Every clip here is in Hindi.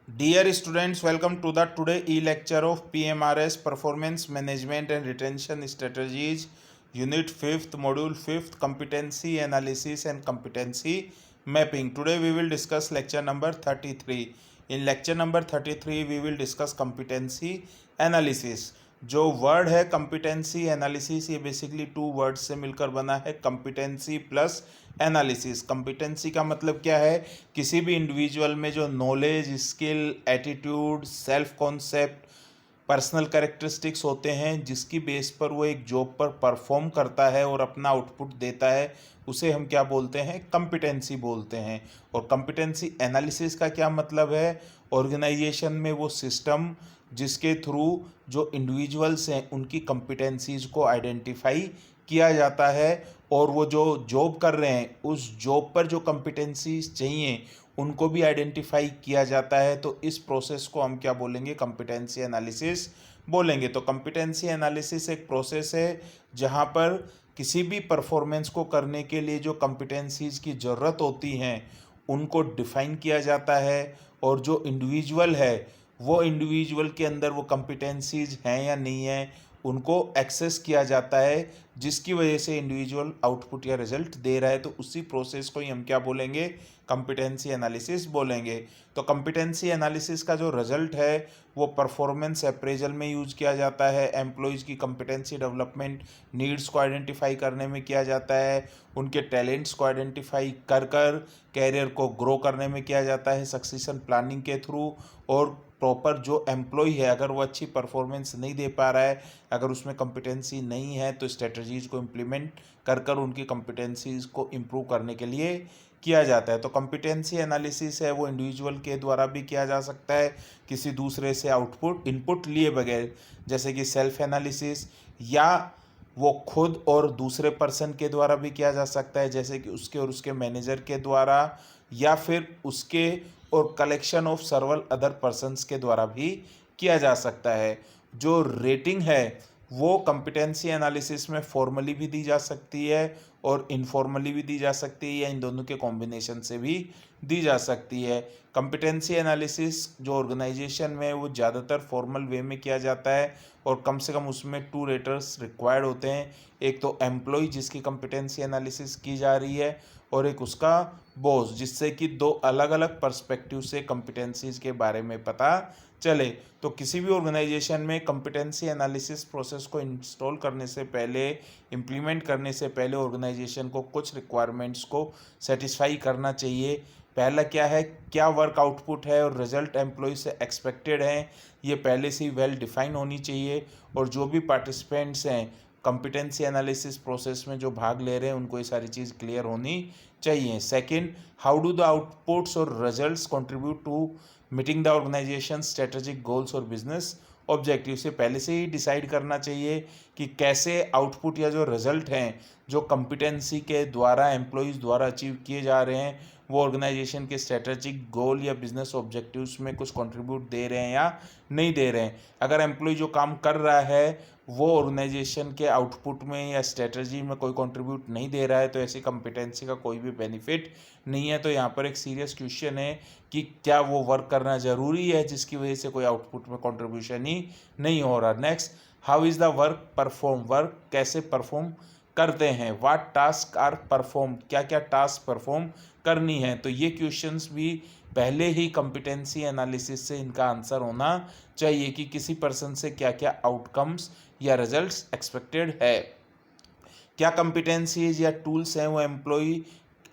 Dear students, welcome to the today e-lecture of PMRS Performance Management and Retention Strategies, Unit 5th, Module 5th, Competency Analysis and Competency Mapping. Today we will discuss lecture number 33. In lecture number 33 we will discuss competency analysis. जो वर्ड है कम्पिटेंसी एनालिसिस, ये बेसिकली टू वर्ड से मिलकर बना है, कम्पिटेंसी प्लस एनालिसिस। कम्पिटेंसी का मतलब क्या है? किसी भी इंडिविजुअल में जो knowledge, skill, attitude, self concept, personal characteristics होते हैं, जिसकी बेस पर वो एक जॉब पर परफॉर्म करता है और अपना आउटपुट देता है, उसे हम क्या बोलते हैं? कम्पिटेंसी बोलते हैं। और कम्पिटेंसी एनालिसिस का क्या मतलब है? ऑर्गेनाइजेशन में वो सिस्टम जिसके थ्रू जो इंडिविजुअल्स हैं उनकी कम्पिटेंसीज को आइडेंटिफाई किया जाता है और वो जो जॉब कर रहे हैं उस जॉब पर जो कम्पिटेंसीज चाहिए उनको भी आइडेंटिफाई किया जाता है। तो इस प्रोसेस को हम क्या बोलेंगे? कम्पिटेंसी एनालिसिस बोलेंगे। तो कम्पिटेंसी एनालिसिस एक प्रोसेस है जहाँ पर किसी भी परफॉर्मेंस को करने के लिए जो कम्पिटेंसीज की ज़रूरत होती हैं उनको डिफाइन किया जाता है और जो इंडिविजुअल है वो इंडिविजुअल के अंदर वो कम्पिटेंसीज हैं या नहीं है उनको एक्सेस किया जाता है, जिसकी वजह से इंडिविजुअल आउटपुट या रिजल्ट दे रहा है। तो उसी प्रोसेस को ही हम क्या बोलेंगे? कम्पिटेंसी एनालिसिस बोलेंगे। तो कम्पिटेंसी एनालिसिस का जो रिजल्ट है वो परफॉर्मेंस अप्रेजल में यूज किया जाता है, एम्प्लॉयज़ की कम्पिटेंसी डेवलपमेंट नीड्स को आइडेंटिफाई करने में किया जाता है, उनके टैलेंट्स को आइडेंटिफाई कर कैरियर को ग्रो करने में किया जाता है सक्सेशन प्लानिंग के थ्रू। और प्रॉपर जो एम्प्लॉय है अगर वो अच्छी परफॉर्मेंस नहीं दे पा रहा है, अगर उसमें कम्पिटेंसी नहीं है, तो स्ट्रेटजीज़ को इम्प्लीमेंट कर उनकी कम्पिटेंसीज़ को इम्प्रूव करने के लिए किया जाता है। तो कम्पिटेंसी एनालिसिस है वो इंडिविजुअल के द्वारा भी किया जा सकता है किसी दूसरे से आउटपुट इनपुट लिए बगैर, जैसे कि सेल्फ एनालिसिस, या वो खुद और दूसरे पर्सन के द्वारा भी किया जा सकता है, जैसे कि उसके और उसके मैनेजर के द्वारा, या फिर उसके और कलेक्शन ऑफ सर्वल अदर पर्सन्स के द्वारा भी किया जा सकता है। जो रेटिंग है वो कम्पिटेंसी एनालिसिस में फॉर्मली भी दी जा सकती है और इनफॉर्मली भी दी जा सकती है, या इन दोनों के कॉम्बिनेशन से भी दी जा सकती है। कम्पिटेंसी एनालिसिस जो ऑर्गेनाइजेशन में वो ज़्यादातर फॉर्मल वे में किया जाता है और कम से कम उसमें टू रेटर्स रिक्वायर्ड होते हैं, एक तो एम्प्लॉय जिसकी कम्पिटेंसी एनालिसिस की जा रही है और एक उसका बॉस, जिससे कि दो अलग अलग पर्सपेक्टिव से कम्पिटेंसीज के बारे में पता चले। तो किसी भी ऑर्गेनाइजेशन में कम्पिटेंसी एनालिसिस प्रोसेस को इंस्टॉल करने से पहले, इम्प्लीमेंट करने से पहले ऑर्गेनाइजेशन को कुछ रिक्वायरमेंट्स को सेटिस्फाई करना चाहिए। पहला क्या है? क्या वर्क आउटपुट है और रिजल्ट एम्प्लॉय से एक्सपेक्टेड है, ये पहले से ही वेल डिफाइन होनी चाहिए। और जो भी पार्टिसिपेंट्स हैं कम्पिटेंसी एनालिसिस प्रोसेस में जो भाग ले रहे हैं उनको ये सारी चीज़ क्लियर होनी चाहिए। Second, how do the outputs और results contribute to meeting the organisation strategic goals और बिजनेस ऑब्जेक्टिव। से पहले से ही डिसाइड करना चाहिए कि कैसे आउटपुट या जो रिजल्ट हैं जो कम्पिटेंसी के द्वारा एम्प्लॉयज़ द्वारा अचीव किए जा रहे हैं वो ऑर्गेनाइजेशन के स्ट्रेटेजिक गोल या बिजनेस ऑब्जेक्टिव्स में कुछ कंट्रीब्यूट दे रहे हैं या नहीं दे रहे हैं। अगर एम्प्लॉय जो काम कर रहा है वो ऑर्गेनाइजेशन के आउटपुट में या स्ट्रेटजी में कोई कंट्रीब्यूट नहीं दे रहा है तो ऐसी कम्पिटेंसी का कोई भी बेनिफिट नहीं है। तो यहाँ पर एक सीरियस क्वेश्चन है कि क्या वो वर्क करना ज़रूरी है जिसकी वजह से कोई आउटपुट में कंट्रीब्यूशन ही नहीं हो रहा। Next, how is the work perform, work कैसे परफॉर्म करते हैं, व्हाट टास्क आर परफॉर्म, क्या क्या टास्क परफॉर्म करनी है। तो ये क्वेश्चंस भी पहले ही कम्पिटेंसी एनालिसिस से इनका आंसर होना चाहिए कि किसी पर्सन से क्या क्या आउटकम्स या रिजल्ट्स एक्सपेक्टेड है। क्या कम्पिटेंसीज या टूल्स हैं वो एम्प्लॉय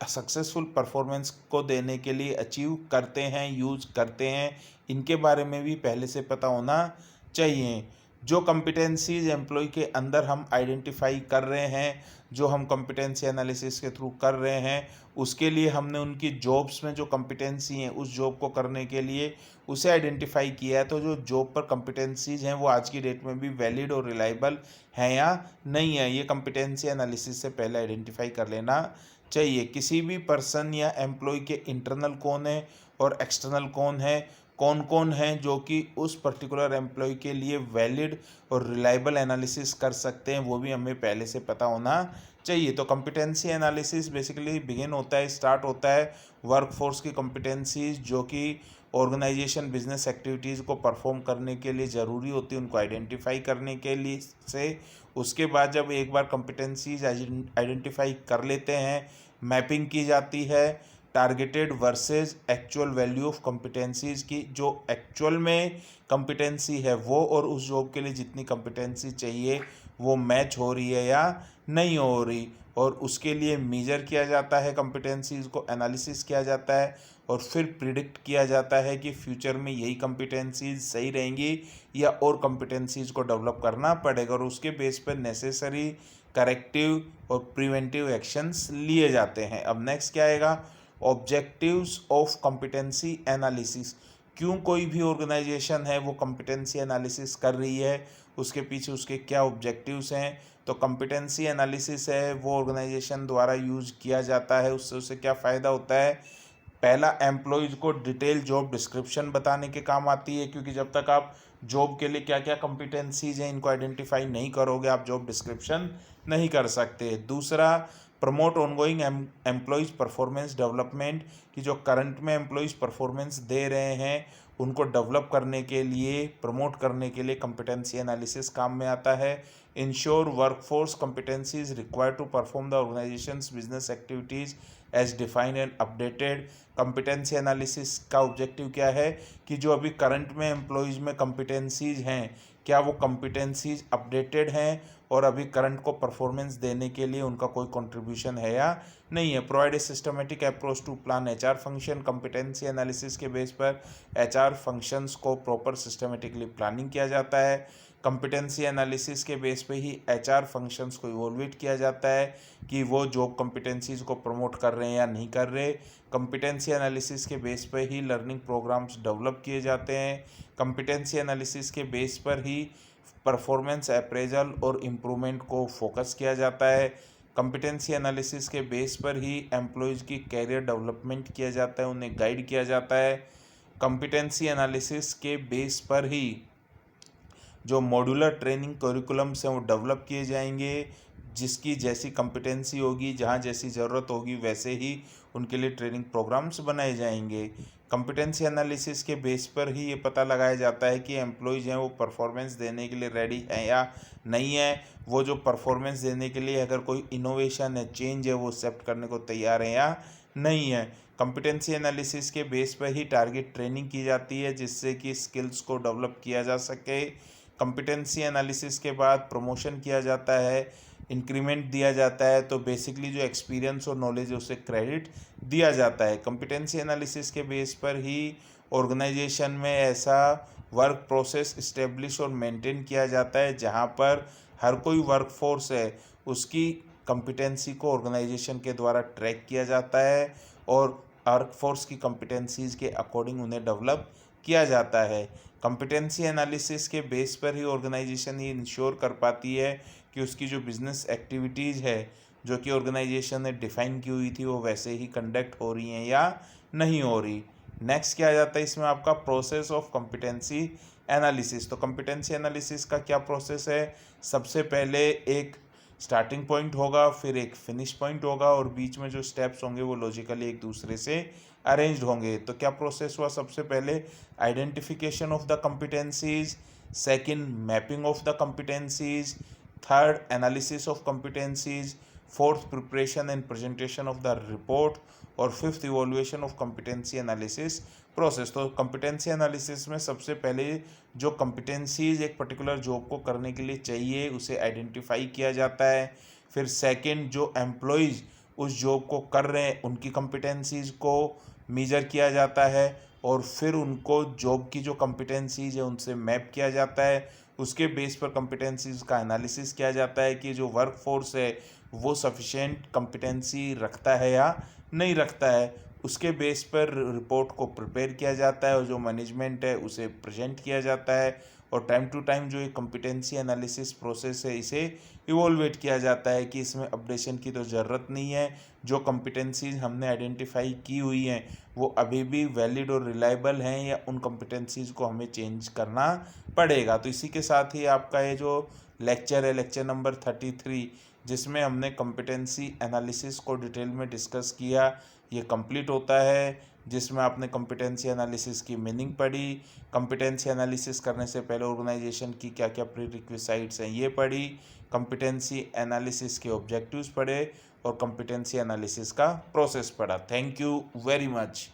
सक्सेसफुल परफॉर्मेंस को देने के लिए अचीव करते हैं, यूज करते हैं, इनके बारे में भी पहले से पता होना चाहिए। जो कम्पिटेंसीज एम्प्लॉय के अंदर हम आइडेंटिफाई कर रहे हैं, जो हम कम्पिटेंसी एनालिसिस के थ्रू कर रहे हैं, उसके लिए हमने उनकी जॉब्स में जो कम्पिटेंसी हैं उस जॉब को करने के लिए उसे आइडेंटिफाई किया है। तो जो जॉब पर कम्पिटेंसीज हैं वो आज की डेट में भी वैलिड और रिलायबल हैं या नहीं है, ये कम्पिटेंसी एनालिसिस से पहले आइडेंटिफाई कर लेना चाहिए। किसी भी पर्सन या एम्प्लॉय के इंटरनल कौन है और एक्सटर्नल कौन है, कौन कौन हैं जो कि उस पर्टिकुलर एम्प्लॉय के लिए वैलिड और रिलायबल एनालिसिस कर सकते हैं, वो भी हमें पहले से पता होना चाहिए। तो कॉम्पिटेंसी एनालिसिस बेसिकली स्टार्ट होता है वर्कफोर्स की कॉम्पिटेंसीज जो कि ऑर्गेनाइजेशन बिजनेस एक्टिविटीज़ को परफॉर्म करने के लिए ज़रूरी होती है, उनको आइडेंटिफाई करने के लिए से उसके बाद जब एक बार कॉम्पिटेंसीज आइडेंटिफाई कर लेते हैं, मैपिंग की जाती है targeted versus actual value of competencies की, जो एक्चुअल में कॉम्पिटेंसी है वो और उस जॉब के लिए जितनी कॉम्पिटेंसी चाहिए वो मैच हो रही है या नहीं हो रही, और उसके लिए मेजर किया जाता है, कॉम्पिटेंसीज को एनालिसिस किया जाता है और फिर प्रिडिक्ट किया जाता है कि फ्यूचर में यही कॉम्पिटेंसीज सही रहेंगी या और कॉम्पिटेंसीज को डेवलप करना पड़ेगा, और उसके बेस पर नेसेसरी करेक्टिव और प्रिवेंटिव एक्शंस लिए जाते हैं। अब नेक्स्ट क्या आएगा, ऑब्जेक्टिव्स ऑफ कॉम्पिटेंसी एनालिसिस। क्यों कोई भी ऑर्गेनाइजेशन है वो कॉम्पिटेंसी एनालिसिस कर रही है, उसके पीछे उसके क्या ऑब्जेक्टिव्स हैं। तो कॉम्पिटेंसी एनालिसिस है वो ऑर्गेनाइजेशन द्वारा यूज किया जाता है, उससे उसे क्या फ़ायदा होता है। पहला, एम्प्लॉयज़ को डिटेल जॉब डिस्क्रिप्शन बताने के काम आती है, क्योंकि जब तक आप जॉब के लिए क्या क्या कॉम्पिटेंसीज हैं इनको आइडेंटिफाई नहीं करोगे आप जॉब डिस्क्रिप्शन नहीं कर सकते। दूसरा, promote ongoing employees performance development, कि जो करंट में एम्प्लॉयज़ परफॉर्मेंस दे रहे हैं उनको डेवलप करने के लिए, प्रमोट करने के लिए कॉम्पिटेंसी एनालिसिस काम में आता है। Ensure workforce competencies required to perform the organization's business activities as defined and updated. Competency analysis का ऑब्जेक्टिव क्या है कि जो अभी करंट में एम्प्लॉयज़ में कॉम्पिटेंसीज हैं क्या वो कॉम्पिटेंसीज अपडेटेड हैं और अभी करंट को परफॉर्मेंस देने के लिए उनका कोई कंट्रीब्यूशन है या नहीं है। Provide a systematic approach to plan HR function. Competency analysis के बेस पर एचआर फंक्शंस को प्रॉपर सिस्टमेटिकली प्लानिंग किया जाता है। कॉम्पिटेंसी एनालिसिस के बेस पे ही एचआर फंक्शंस को इवोल्वेट किया जाता है कि वो जॉब कॉम्पिटेंसीज को प्रमोट कर रहे हैं या नहीं कर रहे। कॉम्पिटेंसी एनालिसिस के बेस पर ही लर्निंग प्रोग्राम्स डेवलप किए जाते हैं। कॉम्पिटेंसी एनालिसिस के बेस पर ही परफॉर्मेंस अप्रेजल और इम्प्रूवमेंट को फोकस किया जाता है। कॉम्पिटेंसी एनालिसिस के बेस पर ही एम्प्लॉयज़ की कैरियर डेवलपमेंट किया जाता है, उन्हें गाइड किया जाता है। कॉम्पिटेंसी एनालिसिस के बेस पर ही जो मॉड्यूलर ट्रेनिंग करिकुलम्स हैं वो डेवलप किए जाएंगे, जिसकी जैसी कॉम्पिटेंसी होगी, जहाँ जैसी ज़रूरत होगी वैसे ही उनके लिए ट्रेनिंग प्रोग्राम्स बनाए जाएंगे। कॉम्पिटेंसी एनालिसिस के बेस पर ही ये पता लगाया जाता है कि एम्प्लॉयज़ हैं वो परफॉर्मेंस देने के लिए रेडी हैं या नहीं है। वो जो परफॉर्मेंस देने के लिए अगर कोई इनोवेशन है, चेंज है, वो एक्सेप्ट करने को तैयार हैं या नहीं है। कॉम्पिटेंसी एनालिसिस के बेस पर ही टारगेट ट्रेनिंग की जाती है जिससे कि स्किल्स को डेवलप किया जा सके। कॉम्पिटेंसी एनालिसिस के बाद प्रमोशन किया जाता है, इंक्रीमेंट दिया जाता है, तो बेसिकली जो एक्सपीरियंस और नॉलेज है उसे क्रेडिट दिया जाता है। कॉम्पिटेंसी एनालिसिस के बेस पर ही ऑर्गेनाइजेशन में ऐसा वर्क प्रोसेस इस्टेब्लिश और मेंटेन किया जाता है जहां पर हर कोई वर्कफोर्स है उसकी कॉम्पिटेंसी को ऑर्गेनाइजेशन के द्वारा ट्रैक किया जाता है और वर्कफोर्स की कॉम्पिटेंसीज के अकॉर्डिंग उन्हें डेवलप किया जाता है। कॉम्पिटेंसी एनालिसिस के बेस पर ही ऑर्गेनाइजेशन ये इंश्योर कर पाती है कि उसकी जो बिजनेस एक्टिविटीज़ है जो कि ऑर्गेनाइजेशन ने डिफ़ाइन की हुई थी वो वैसे ही कंडक्ट हो रही हैं या नहीं हो रही। नेक्स्ट क्या आ जाता है इसमें आपका प्रोसेस ऑफ कॉम्पिटेंसी एनालिसिस। तो कॉम्पिटेंसी एनालिसिस का क्या प्रोसेस है, सबसे पहले एक स्टार्टिंग पॉइंट होगा, फिर एक फिनिश पॉइंट होगा और बीच में जो स्टेप्स होंगे वो लॉजिकली एक दूसरे से अरेंज्ड होंगे। तो क्या प्रोसेस हुआ, सबसे पहले identification of the competencies, second mapping of the competencies, third analysis of competencies, fourth preparation and presentation of the report और fifth evolution of competency analysis process. तो कॉम्पिटेंसी एनालिसिस में सबसे पहले जो कॉम्पिटेंसीज एक पर्टिकुलर जॉब को करने के लिए चाहिए उसे आइडेंटिफाई किया जाता है। फिर सेकंड, जो एम्प्लॉयज़ उस जॉब को कर रहे हैं उनकी कॉम्पिटेंसीज को मेजर किया जाता है और फिर उनको जॉब की जो कॉम्पिटेंसीज है उनसे मैप किया जाता है। उसके बेस पर कॉम्पिटेंसीज का एनालिसिस किया जाता है कि जो वर्क फोर्स है वो सफिशेंट कॉम्पिटेंसी रखता है या नहीं रखता है। उसके बेस पर रिपोर्ट को प्रिपेयर किया जाता है और जो मैनेजमेंट है उसे प्रेजेंट किया जाता है। और टाइम टू टाइम जो ये कॉम्पिटेंसी एनालिसिस प्रोसेस है इसे इवोल्वेट किया जाता है कि इसमें अपडेशन की तो ज़रूरत नहीं है, जो कॉम्पिटेंसीज हमने आइडेंटिफाई की हुई हैं वो अभी भी वैलिड और रिलायबल हैं या उन कॉम्पिटेंसीज को हमें चेंज करना पड़ेगा। तो इसी के साथ ही आपका ये जो लेक्चर है, लेक्चर नंबर 33, जिसमें हमने कॉम्पिटेंसी एनालिसिस को डिटेल में डिस्कस किया, ये कंप्लीट होता है। जिसमें आपने कॉम्पिटेंसी एनालिसिस की मीनिंग पढ़ी, कॉम्पिटेंसी एनालिसिस करने से पहले ऑर्गेनाइजेशन की क्या क्या प्री रिक्विसाइट्स हैं ये पढ़ी, कॉम्पिटेंसी एनालिसिस के ऑब्जेक्टिव्स पढ़े और कॉम्पिटेंसी एनालिसिस का प्रोसेस पढ़ा। Thank you very much.